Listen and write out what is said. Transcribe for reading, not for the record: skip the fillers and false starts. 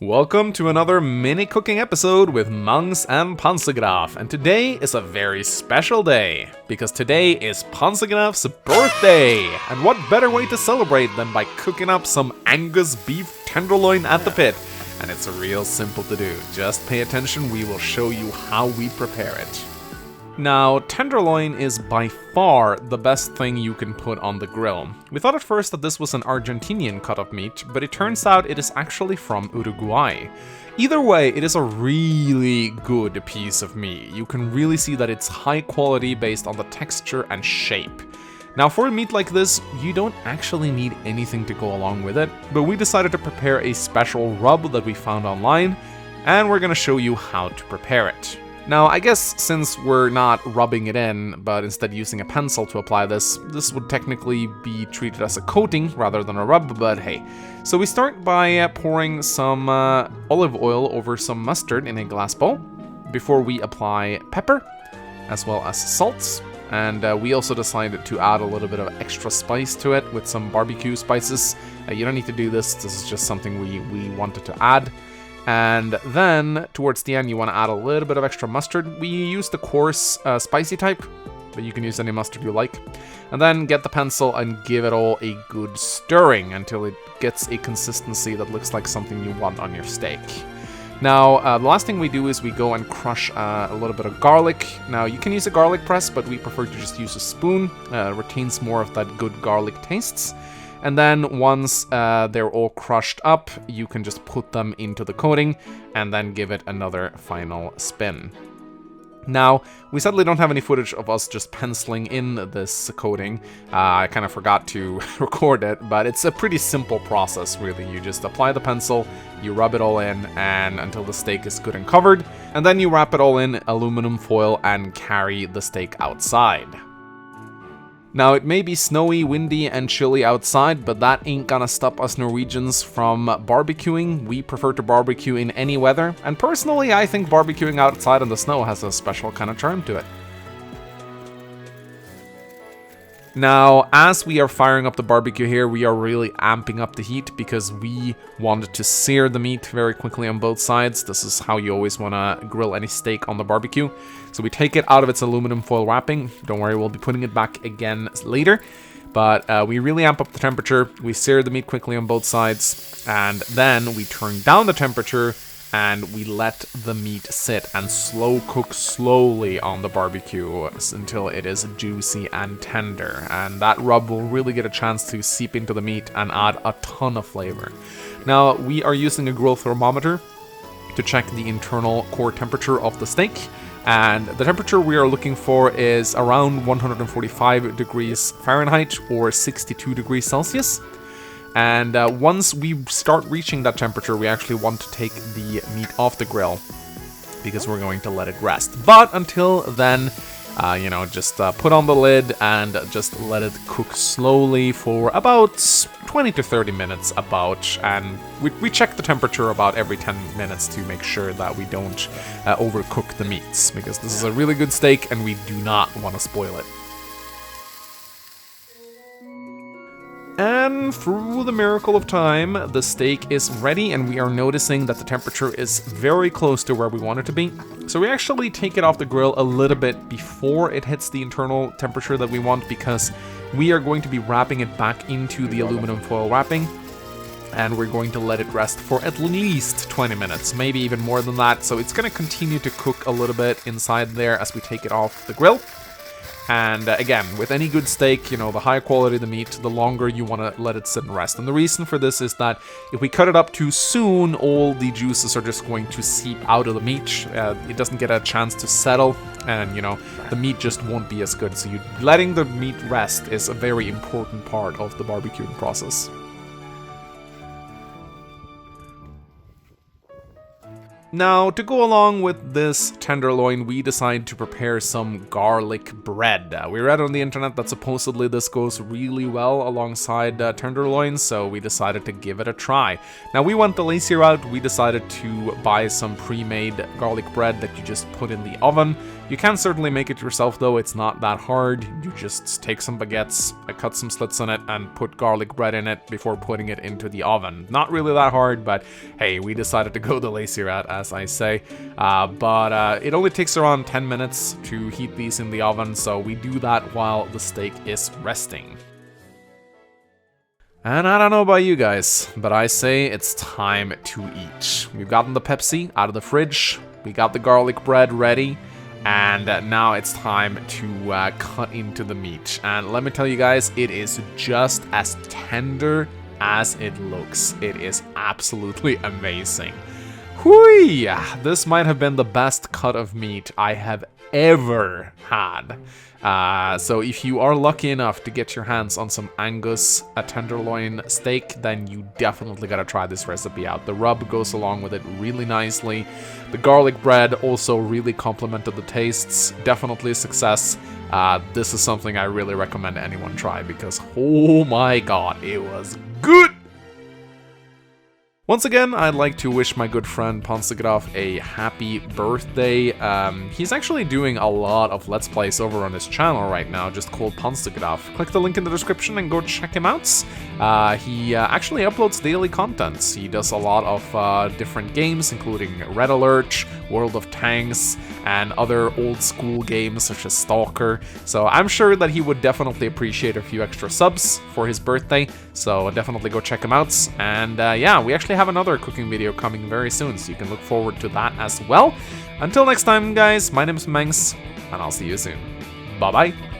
Welcome to another mini cooking episode with Mangs Panzergraf, and today is a very special day, because today is Panzergraf's birthday, and what better way to celebrate than by cooking up some Angus beef tenderloin at the pit, and it's real simple to do. Just pay attention, we will show you how we prepare it. Now, tenderloin is by far the best thing you can put on the grill. We thought at first that this was an Argentinian cut of meat, but it turns out it is actually from Uruguay. Either way, it is a really good piece of meat. You can really see that it's high quality based on the texture and shape. Now, for a meat like this, you don't actually need anything to go along with it, but we decided to prepare a special rub that we found online, and we're gonna show you how to prepare it. Now, I guess since we're not rubbing it in, but instead using a pencil to apply this would technically be treated as a coating rather than a rub, but hey. So we start by pouring some olive oil over some mustard in a glass bowl before we apply pepper, as well as salt. And we also decided to add a little bit of extra spice to it with some barbecue spices. You don't need to do this is just something we wanted to add. And then, towards the end, you want to add a little bit of extra mustard. We use the coarse, spicy type, but you can use any mustard you like. And then get the pencil and give it all a good stirring until it gets a consistency that looks like something you want on your steak. Now, the last thing we do is we go and crush a little bit of garlic. Now, you can use a garlic press, but we prefer to just use a spoon. It retains more of that good garlic tastes. And then once they're all crushed up, you can just put them into the coating and then give it another final spin. Now, we sadly don't have any footage of us just penciling in this coating. I kind of forgot to record it, but it's a pretty simple process, really. You just apply the pencil, you rub it all in, and until the steak is good and covered, and then you wrap it all in aluminum foil and carry the steak outside. Now, it may be snowy, windy, and chilly outside, but that ain't gonna stop us Norwegians from barbecuing. We prefer to barbecue in any weather, and personally, I think barbecuing outside in the snow has a special kind of charm to it. Now, as we are firing up the barbecue here, we are really amping up the heat because we wanted to sear the meat very quickly on both sides. This is how you always want to grill any steak on the barbecue. So we take it out of its aluminum foil wrapping. Don't worry, we'll be putting it back again later. But we really amp up the temperature. We sear the meat quickly on both sides. And then we turn down the temperature and we let the meat sit and slow cook slowly on the barbecue until it is juicy and tender. And that rub will really get a chance to seep into the meat and add a ton of flavor. Now, we are using a grill thermometer to check the internal core temperature of the steak. And the temperature we are looking for is around 145 degrees Fahrenheit or 62 degrees Celsius. And once we start reaching that temperature, we actually want to take the meat off the grill because we're going to let it rest. But until then, just put on the lid and just let it cook slowly for about 20 to 30 minutes and we check the temperature about every 10 minutes to make sure that we don't overcook the meats, because this is a really good steak and we do not want to spoil it. And through the miracle of time, the steak is ready and we are noticing that the temperature is very close to where we want it to be. So we actually take it off the grill a little bit before it hits the internal temperature that we want, because we are going to be wrapping it back into the aluminum foil wrapping. And we're going to let it rest for at least 20 minutes, maybe even more than that. So it's going to continue to cook a little bit inside there as we take it off the grill. And again, with any good steak, the higher quality the meat, the longer you want to let it sit and rest. And the reason for this is that if we cut it up too soon, all the juices are just going to seep out of the meat. It doesn't get a chance to settle, and the meat just won't be as good. So letting the meat rest is a very important part of the barbecuing process. Now, to go along with this tenderloin, we decided to prepare some garlic bread. We read on the internet that supposedly this goes really well alongside tenderloin, so we decided to give it a try. Now, we went the lazy route. We decided to buy some pre-made garlic bread that you just put in the oven. You can certainly make it yourself, though. It's not that hard. You just take some baguettes, cut some slits on it, and put garlic bread in it before putting it into the oven. Not really that hard, but hey, we decided to go the lazy route, as I say. But it only takes around 10 minutes to heat these in the oven, so we do that while the steak is resting. And I don't know about you guys, but I say it's time to eat. We've gotten the Pepsi out of the fridge, we got the garlic bread ready, and now it's time to cut into the meat. And let me tell you guys, it is just as tender as it looks. It is absolutely amazing. Whee! This might have been the best cut of meat I have ever had. So if you are lucky enough to get your hands on some Angus tenderloin steak, then you definitely gotta try this recipe out. The rub goes along with it really nicely. The garlic bread also really complemented the tastes. Definitely a success. This is something I really recommend anyone try because, oh my god, it was good! Once again, I'd like to wish my good friend Panzergraf a happy birthday. He's actually doing a lot of Let's Plays over on his channel right now, just called Panzergraf. Click the link in the description and go check him out. He actually uploads daily contents. He does a lot of different games, including Red Alert, World of Tanks, and other old school games such as Stalker. So I'm sure that he would definitely appreciate a few extra subs for his birthday. So definitely go check him out. And yeah, we actually have another cooking video coming very soon, so you can look forward to that as well. Until next time, guys, my name is Mangs, and I'll see you soon. Bye-bye.